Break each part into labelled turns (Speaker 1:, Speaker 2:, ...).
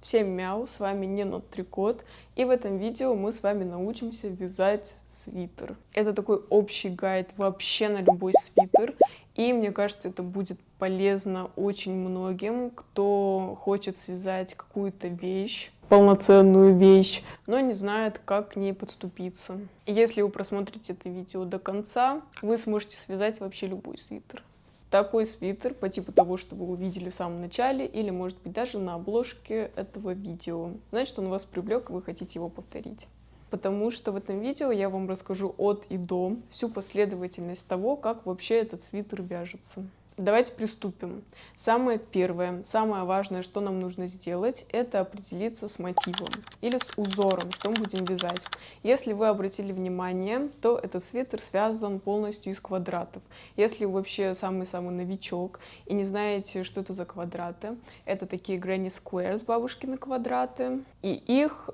Speaker 1: Всем мяу, с вами Нина Трикот, и в этом видео мы с вами научимся вязать свитер. Это такой общий гайд вообще на любой свитер, и мне кажется, это будет полезно очень многим, кто хочет связать какую-то вещь, полноценную вещь, но не знает, как к ней подступиться. И если вы просмотрите это видео до конца, вы сможете связать вообще любой свитер. Такой свитер по типу того, что вы увидели в самом начале, или, может быть, даже на обложке этого видео. Значит, он вас привлек, и вы хотите его повторить. Потому что в этом видео я вам расскажу от и до всю последовательность того, как вообще этот свитер вяжется. Давайте приступим. Самое первое, самое важное, что нам нужно сделать, это определиться с мотивом или с узором, что мы будем вязать. Если вы обратили внимание, то этот свитер связан полностью из квадратов. Если вы вообще самый-самый новичок и не знаете, что это за квадраты, это такие Granny Squares, бабушкины квадраты, и их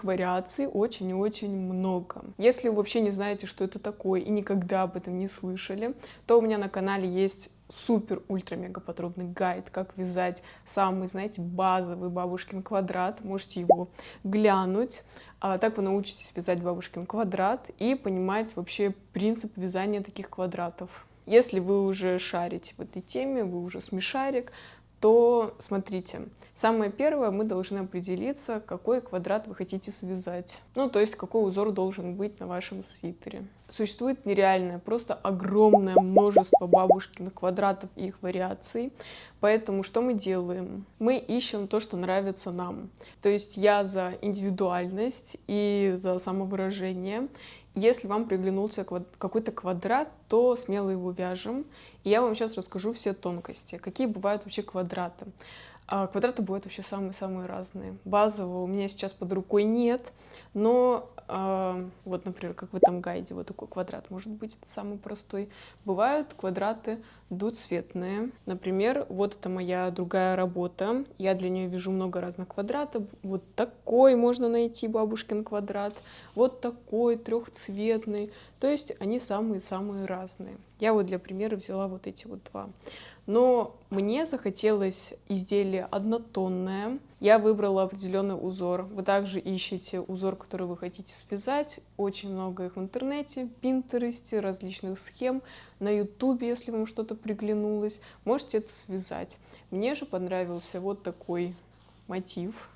Speaker 1: вариаций очень и очень много. Если вы вообще не знаете, что это такое и никогда об этом не слышали, то у меня на канале есть супер-ультра-мега подробный гайд, как вязать самый, знаете, базовый бабушкин квадрат. Можете его глянуть. Так вы научитесь вязать бабушкин квадрат и понимать вообще принцип вязания таких квадратов. Если вы уже шарите в этой теме, вы уже смешарик, то смотрите, самое первое, мы должны определиться, какой квадрат вы хотите связать. Ну, то есть, какой узор должен быть на вашем свитере. Существует нереальное, просто огромное множество бабушкиных квадратов и их вариаций. Поэтому что мы делаем? Мы ищем то, что нравится нам. То есть я за индивидуальность и за самовыражение. Если вам приглянулся какой-то квадрат, то смело его вяжем. И я вам сейчас расскажу все тонкости. Какие бывают вообще квадраты. Квадраты бывают вообще самые-самые разные. Базового у меня сейчас под рукой нет, но вот, например, как в этом гайде, вот такой квадрат может быть, это самый простой. Бывают квадраты двуцветные. Например, вот это моя другая работа. Я для нее вяжу много разных квадратов. Вот такой можно найти бабушкин квадрат, вот такой трехцветный. То есть они самые-самые разные. Я вот для примера взяла вот эти вот два. Но мне захотелось изделие однотонное. Я выбрала определенный узор. Вы также ищете узор, который вы хотите связать. Очень много их в интернете, в Пинтересте, различных схем. На Ютубе, если вам что-то приглянулось, можете это связать. Мне же понравился вот такой мотив.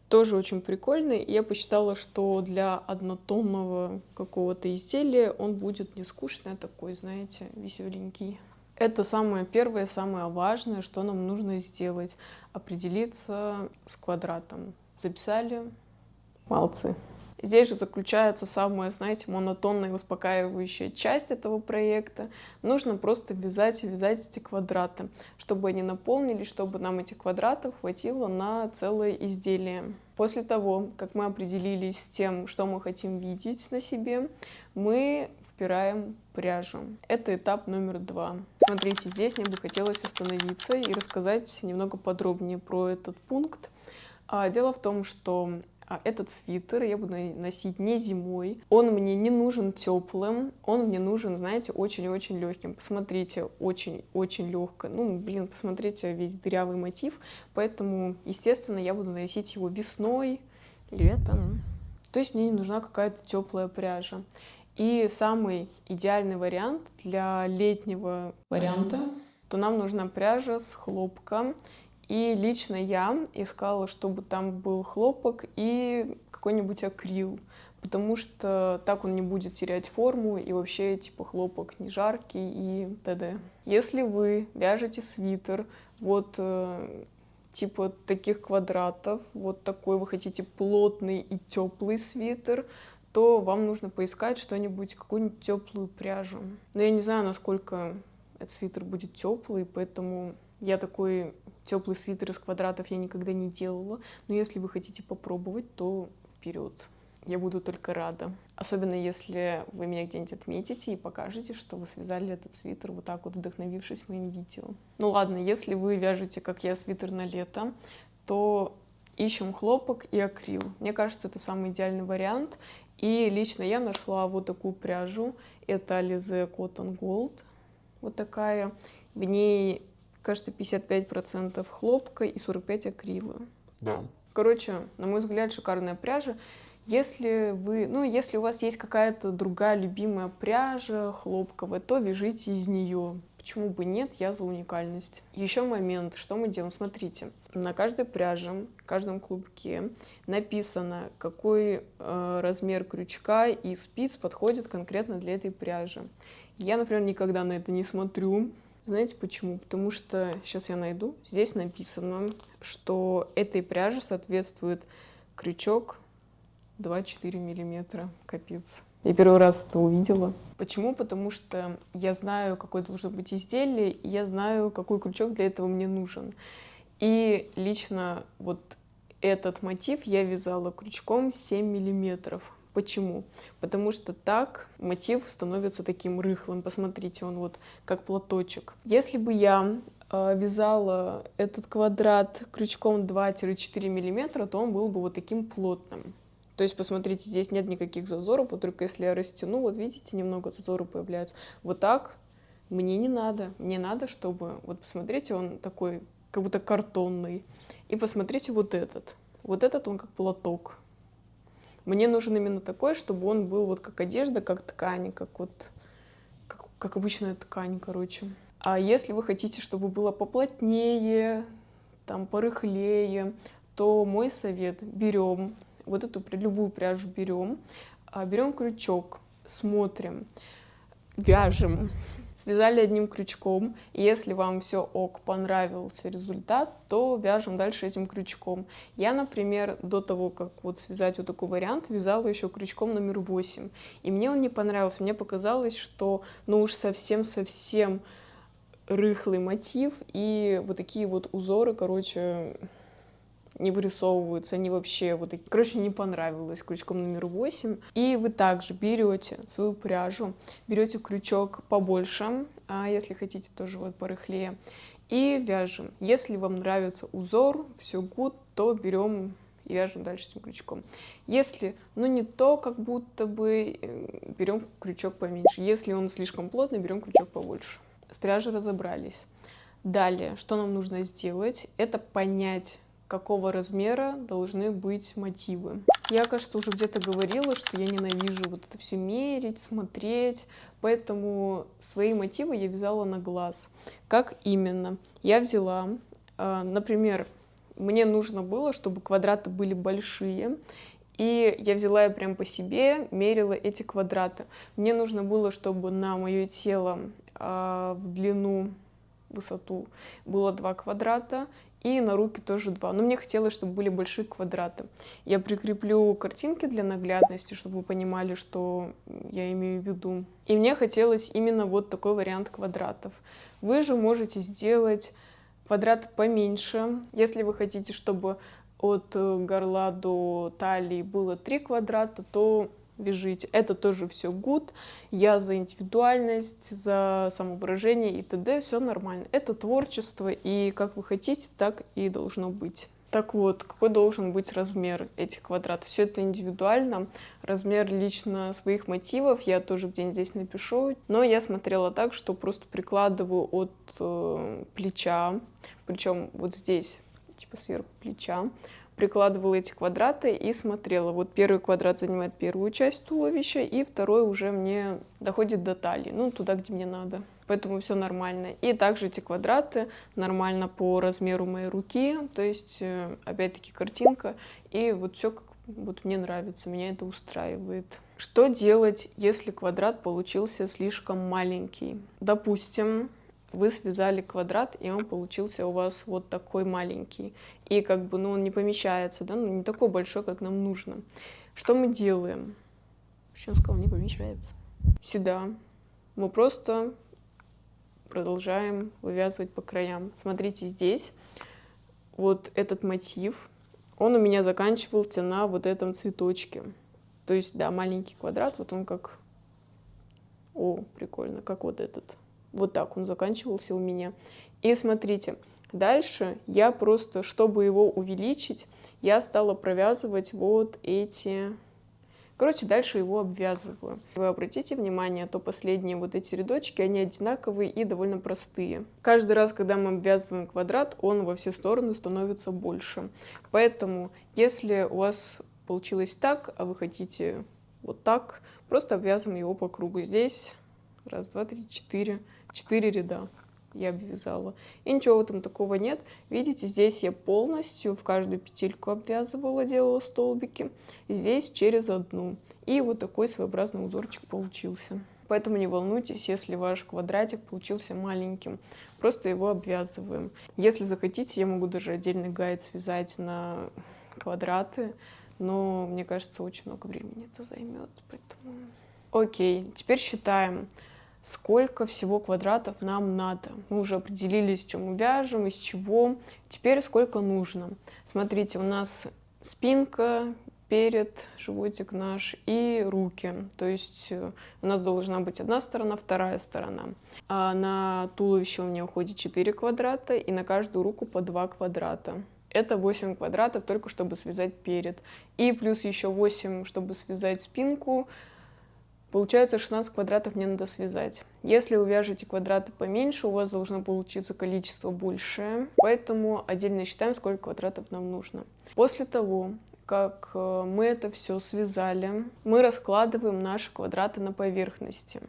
Speaker 1: Тоже очень прикольный. Я посчитала, что для однотонного какого-то изделия он будет не скучный, а такой, знаете, веселенький. Это самое первое, самое важное, что нам нужно сделать. Определиться с квадратом. Записали? Молодцы. Здесь же заключается самая, знаете, монотонная и успокаивающая часть этого проекта. Нужно просто вязать и вязать эти квадраты, чтобы они наполнились, чтобы нам этих квадратов хватило на целое изделие. После того, как мы определились с тем, что мы хотим видеть на себе, мы впираем пряжу. Это этап номер 2. Смотрите, здесь мне бы хотелось остановиться и рассказать немного подробнее про этот пункт. Дело в том, что этот свитер я буду носить не зимой. Он мне не нужен теплым, он мне нужен, знаете, очень-очень легким. Посмотрите, очень-очень легко. Ну, блин, посмотрите, весь дырявый мотив. Поэтому, естественно, я буду носить его весной, летом. То есть мне не нужна какая-то теплая пряжа. И самый идеальный вариант для летнего варианта, то нам нужна пряжа с хлопком. И лично я искала, чтобы там был хлопок и какой-нибудь акрил, потому что так он не будет терять форму, и вообще, типа, хлопок не жаркий и т.д. Если вы вяжете свитер, вот типа таких квадратов, вот такой вы хотите плотный и теплый свитер, то вам нужно поискать что-нибудь, какую-нибудь теплую пряжу. Но я не знаю, насколько этот свитер будет теплый, поэтому я такой теплый свитер из квадратов я никогда не делала. Но если вы хотите попробовать, то вперед. Я буду только рада. Особенно если вы меня где-нибудь отметите и покажете, что вы связали этот свитер вот так вот, вдохновившись моим видео. Ну ладно, если вы вяжете, как я, свитер на лето, то ищем хлопок и акрил. Мне кажется, это самый идеальный вариант. И лично я нашла вот такую пряжу. Это Alize Cotton Gold. Вот такая. В ней кажется, 55% хлопка и 45% акрила.
Speaker 2: Да.
Speaker 1: Короче, на мой взгляд, шикарная пряжа. Если у вас есть какая-то другая любимая пряжа хлопковая, то вяжите из нее. Почему бы нет, я за уникальность. Еще момент, что мы делаем? Смотрите, на каждой пряже, в каждом клубке написано, какой размер крючка и спиц подходит конкретно для этой пряжи. Я, например, никогда на это не смотрю. Знаете почему? Потому что, сейчас я найду, здесь написано, что этой пряже соответствует крючок 2-4 миллиметра. Капец. Я первый раз это увидела. Почему? Потому что я знаю, какое должно быть изделие, и я знаю, какой крючок для этого мне нужен. И лично вот этот мотив я вязала крючком 7 миллиметров. Почему? Потому что так мотив становится таким рыхлым. Посмотрите, он вот как платочек. Если бы я вязала этот квадрат крючком 2-4 миллиметра, то он был бы вот таким плотным. То есть, посмотрите, здесь нет никаких зазоров, вот только если я растяну, вот видите, немного зазоров появляются. Вот так мне не надо. Мне надо, чтобы, вот посмотрите, он такой, как будто картонный. И посмотрите вот этот. Вот этот он как платок. Мне нужен именно такой, чтобы он был вот как одежда, как ткань, как обычная ткань, короче. А если вы хотите, чтобы было поплотнее, там, порыхлее, то мой совет: берем вот эту любую пряжу, берем крючок, смотрим, вяжем. Связали одним крючком, и если вам все ок, понравился результат, то вяжем дальше этим крючком. Я, например, до того, как вот связать вот такой вариант, вязала еще крючком номер 8. И мне он не понравился. Мне показалось, что уж совсем-совсем рыхлый мотив, и вот такие вот узоры, короче, не вырисовываются, они вообще вот такие. Короче, не понравилось крючком номер 8. И вы также берете свою пряжу, берете крючок побольше, если хотите тоже вот порыхлее, и вяжем. Если вам нравится узор, все good, то берем и вяжем дальше этим крючком. Если, не то, как будто бы, берем крючок поменьше. Если он слишком плотный, берем крючок побольше. С пряжей разобрались. Далее, что нам нужно сделать, это понять, какого размера должны быть мотивы. Я, кажется, уже где-то говорила, что я ненавижу вот это все мерить, смотреть, поэтому свои мотивы я вязала на глаз. Как именно? Я взяла, например, мне нужно было, чтобы квадраты были большие, и я взяла и прям по себе мерила эти квадраты. Мне нужно было, чтобы на мое тело в длину, высоту было 2 квадрата, и на руки тоже 2. Но мне хотелось, чтобы были большие квадраты. Я прикреплю картинки для наглядности, чтобы вы понимали, что я имею в виду. И мне хотелось именно вот такой вариант квадратов. Вы же можете сделать квадрат поменьше. Если вы хотите, чтобы от горла до талии было 3 квадрата, то вяжите. Это тоже все good. Я за индивидуальность, за самовыражение и т.д. Все нормально. Это творчество, и как вы хотите, так и должно быть. Так вот, какой должен быть размер этих квадратов? Все это индивидуально. Размер лично своих мотивов я тоже где-нибудь здесь напишу. Но я смотрела так, что просто прикладываю от плеча, причем вот здесь, типа сверху плеча, прикладывала эти квадраты и смотрела. Вот первый квадрат занимает первую часть туловища, и второй уже мне доходит до талии, туда, где мне надо. Поэтому все нормально. И также эти квадраты нормально по размеру моей руки, то есть, опять-таки, картинка. И вот все, как вот мне нравится, меня это устраивает. Что делать, если квадрат получился слишком маленький? Допустим, вы связали квадрат, и он получился у вас вот такой маленький. И он не помещается, не такой большой, как нам нужно. Что мы делаем? Что он сказал, не помещается? Сюда мы просто продолжаем вывязывать по краям. Смотрите, здесь вот этот мотив, он у меня заканчивался на вот этом цветочке. То есть, да, маленький квадрат, вот он как... О, прикольно, как вот этот. Вот так он заканчивался у меня. И смотрите, дальше я просто, чтобы его увеличить, я стала провязывать вот эти Короче, дальше его обвязываю. Вы обратите внимание, то последние вот эти рядочки, они одинаковые и довольно простые. Каждый раз, когда мы обвязываем квадрат, он во все стороны становится больше. Поэтому, если у вас получилось так, а вы хотите вот так, просто обвязываем его по кругу. Здесь 1, 2, 3, 4 ряда я обвязала. И ничего в этом такого нет. Видите, здесь я полностью в каждую петельку обвязывала, делала столбики. Здесь через одну. И вот такой своеобразный узорчик получился. Поэтому не волнуйтесь, если ваш квадратик получился маленьким. Просто его обвязываем. Если захотите, я могу даже отдельный гайд связать на квадраты. Но мне кажется, очень много времени это займет. Поэтому... Окей, теперь считаем, сколько всего квадратов нам надо. Мы уже определились, что мы вяжем, из чего. Теперь сколько нужно. Смотрите, у нас спинка, перед, животик наш и руки. То есть у нас должна быть одна сторона, вторая сторона. А на туловище у меня уходит 4 квадрата и на каждую руку по 2 квадрата. Это 8 квадратов только чтобы связать перед. И плюс еще 8, чтобы связать спинку. Получается, 16 квадратов мне надо связать. Если вы вяжете квадраты поменьше, у вас должно получиться количество большее. Поэтому отдельно считаем, сколько квадратов нам нужно. После того, как мы это все связали, мы раскладываем наши квадраты на поверхности.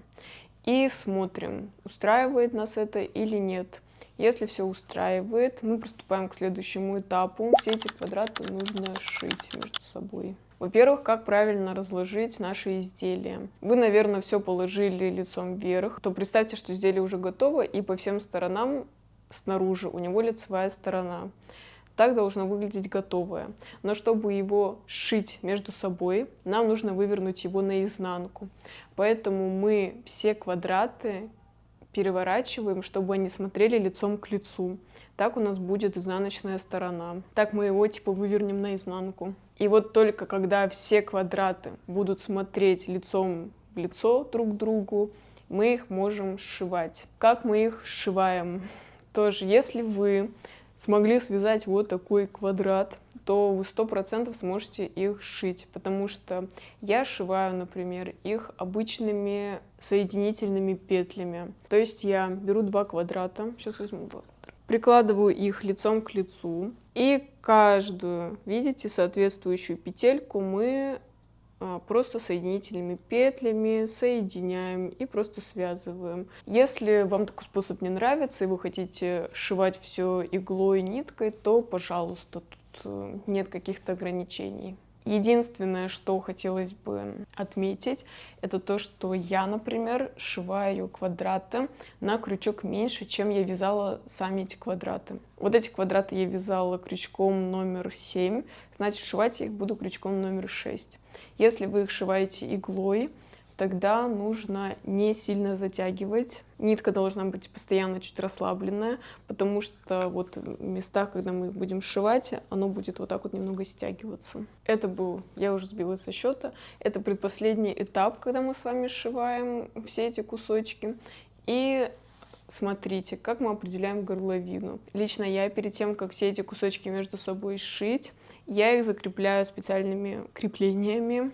Speaker 1: И смотрим, устраивает нас это или нет. Если все устраивает, мы приступаем к следующему этапу. Все эти квадраты нужно сшить между собой. Во-первых, как правильно разложить наши изделия. Вы, наверное, все положили лицом вверх, то представьте, что изделие уже готово, и по всем сторонам снаружи у него лицевая сторона. Так должно выглядеть готовое. Но чтобы его сшить между собой, нам нужно вывернуть его наизнанку. Поэтому мы все квадраты переворачиваем, чтобы они смотрели лицом к лицу. Так у нас будет изнаночная сторона. Так мы его вывернем наизнанку. И вот только когда все квадраты будут смотреть лицом в лицо друг к другу, мы их можем сшивать. Как мы их сшиваем? Тоже, если вы смогли связать вот такой квадрат, то вы 100% сможете их сшить, потому что я сшиваю, например, их обычными соединительными петлями. То есть я беру 2 квадрата, сейчас возьму 2 квадрата, прикладываю их лицом к лицу, и каждую, видите, соответствующую петельку мы просто соединительными петлями соединяем и просто связываем. Если вам такой способ не нравится и вы хотите сшивать все иглой, ниткой, то, пожалуйста, тут нет каких-то ограничений. Единственное, что хотелось бы отметить, это то, что я, например, сшиваю квадраты на крючок меньше, чем я вязала сами эти квадраты. Вот эти квадраты я вязала крючком номер 7, значит, сшивать я их буду крючком номер 6. Если вы их сшиваете иглой, тогда нужно не сильно затягивать. Нитка должна быть постоянно чуть расслабленная, потому что вот в местах, когда мы будем сшивать, оно будет вот так вот немного стягиваться. Это был, я уже сбилась со счета, это предпоследний этап, когда мы с вами сшиваем все эти кусочки. И смотрите, как мы определяем горловину. Лично я перед тем, как все эти кусочки между собой сшить, я их закрепляю специальными креплениями.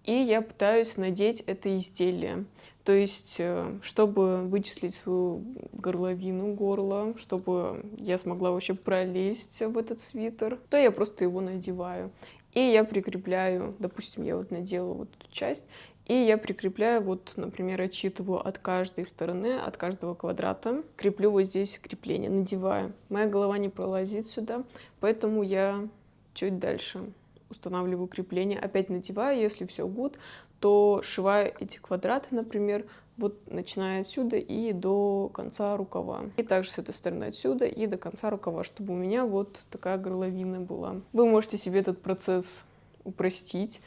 Speaker 1: И я пытаюсь надеть это изделие. То есть, чтобы вычислить свою горловину, горло, чтобы я смогла вообще пролезть в этот свитер, то я просто его надеваю. И я прикрепляю, допустим, я вот надела вот эту часть, и я прикрепляю, вот, например, отсчитываю от каждой стороны, от каждого квадрата, креплю вот здесь крепление, надеваю. Моя голова не пролазит сюда, поэтому я чуть дальше устанавливаю крепление, опять надеваю, если все good, то сшиваю эти квадраты, например, вот начиная отсюда и до конца рукава. И также с этой стороны отсюда и до конца рукава, чтобы у меня вот такая горловина была. Вы можете себе этот процесс упростить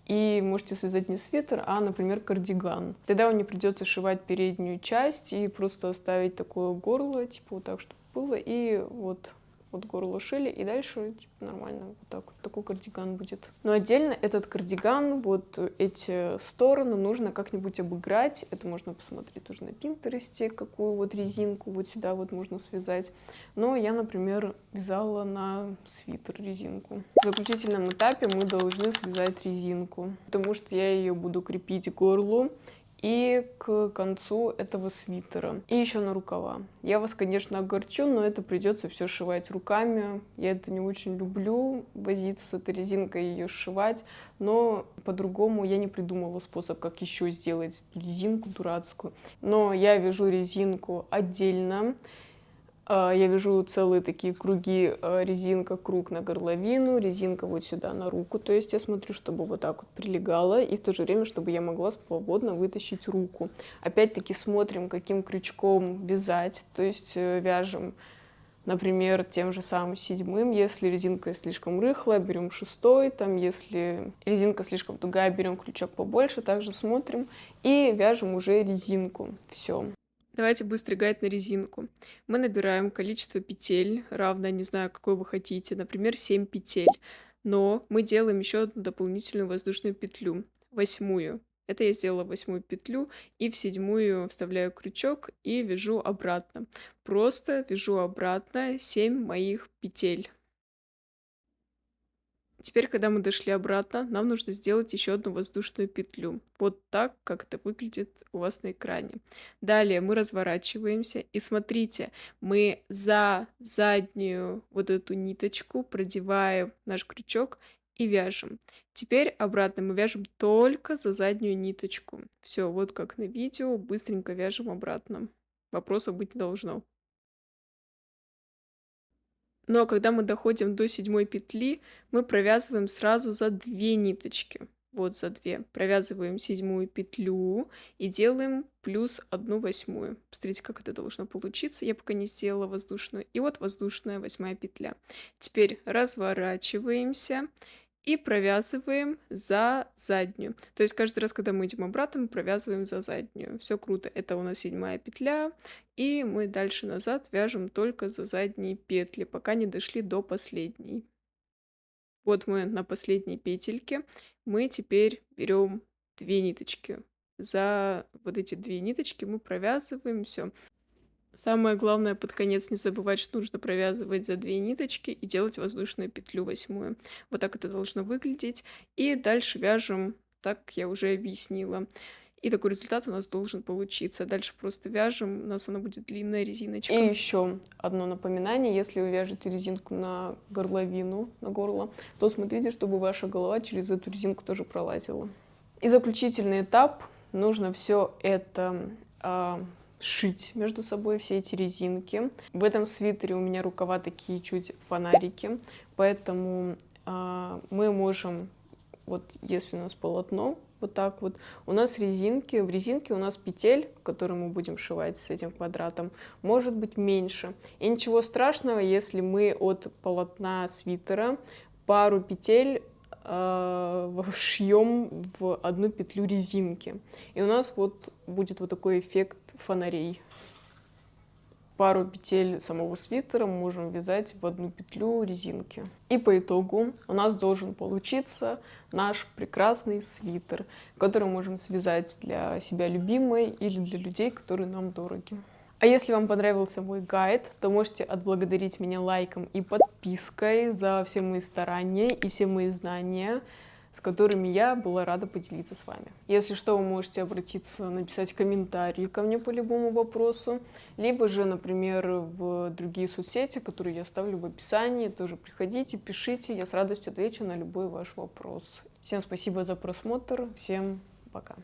Speaker 1: и можете связать не свитер, а, например, кардиган. Тогда вам не придется сшивать переднюю часть и просто оставить такое горло, типа вот так, чтобы было, и вот вот горло шили, и дальше типа нормально, вот так вот такой кардиган будет. Но отдельно этот кардиган, вот эти стороны нужно как-нибудь обыграть. Это можно посмотреть тоже на Пинтересте, какую вот резинку вот сюда вот можно связать. Но я, например, вязала на свитер резинку. В заключительном этапе мы должны связать резинку, потому что я ее буду крепить к горлу и к концу этого свитера. И еще на рукава. Я вас, конечно, огорчу, но это придется все сшивать руками. Я это не очень люблю, возиться с этой резинкой и ее сшивать, но по-другому я не придумала способ, как еще сделать резинку дурацкую. Но я вяжу резинку отдельно. Я вяжу целые такие круги, резинка, круг на горловину, резинка вот сюда на руку. То есть я смотрю, чтобы вот так вот прилегала, и в то же время, чтобы я могла свободно вытащить руку. Опять-таки смотрим, каким крючком вязать. То есть вяжем, например, тем же самым 7. Если резинка слишком рыхлая, берем 6. Там, если резинка слишком тугая, берем крючок побольше. Также смотрим и вяжем уже резинку. Все. Давайте быстрый гайд на резинку. Мы набираем количество петель, равное, не знаю, какой вы хотите, например, 7 петель. Но мы делаем еще одну дополнительную воздушную петлю, 8. Это я сделала 8 петлю, и в 7 вставляю крючок и вяжу обратно. Просто вяжу обратно 7 моих петель. Теперь, когда мы дошли обратно, нам нужно сделать еще одну воздушную петлю. Вот так, как это выглядит у вас на экране. Далее мы разворачиваемся, и смотрите, мы за заднюю вот эту ниточку продеваем наш крючок и вяжем. Теперь обратно мы вяжем только за заднюю ниточку. Все, вот как на видео, быстренько вяжем обратно. Вопросов быть не должно. Но когда мы доходим до 7 петли, мы провязываем сразу за 2 ниточки. Вот за 2. Провязываем 7 петлю и делаем плюс 1/8. Посмотрите, как это должно получиться. Я пока не сделала воздушную. И вот воздушная 8 петля. Теперь разворачиваемся и провязываем за заднюю. То есть каждый раз, когда мы идем обратно, мы провязываем за заднюю. Все круто. Это у нас 7 петля. И мы дальше назад вяжем только за задние петли, пока не дошли до последней. Вот мы на последней петельке. Мы теперь берем 2 ниточки. За вот эти 2 ниточки мы провязываем все. Самое главное, под конец не забывать, что нужно провязывать за 2 ниточки и делать воздушную петлю 8. Вот так это должно выглядеть. И дальше вяжем, так как я уже объяснила. И такой результат у нас должен получиться. Дальше просто вяжем, у нас она будет длинная резиночка. И еще одно напоминание, если вы вяжете резинку на горловину, на горло, то смотрите, чтобы ваша голова через эту резинку тоже пролазила. И заключительный этап, нужно все это шить между собой, все эти резинки. В этом свитере у меня рукава такие чуть фонарики, поэтому мы можем, вот если у нас полотно, вот так вот, у нас резинки, в резинке у нас петель, которую мы будем шивать с этим квадратом, может быть меньше. И ничего страшного, если мы от полотна свитера пару петель шьем в одну петлю резинки. И у нас вот будет вот такой эффект фонарей. Пару петель самого свитера мы можем вязать в одну петлю резинки. И по итогу у нас должен получиться наш прекрасный свитер, который мы можем связать для себя любимой или для людей, которые нам дороги. А если вам понравился мой гайд, то можете отблагодарить меня лайком и подпиской за все мои старания и все мои знания, с которыми я была рада поделиться с вами. Если что, вы можете обратиться, написать комментарии ко мне по любому вопросу, либо же, например, в другие соцсети, которые я оставлю в описании. Тоже приходите, пишите, я с радостью отвечу на любой ваш вопрос. Всем спасибо за просмотр, всем пока.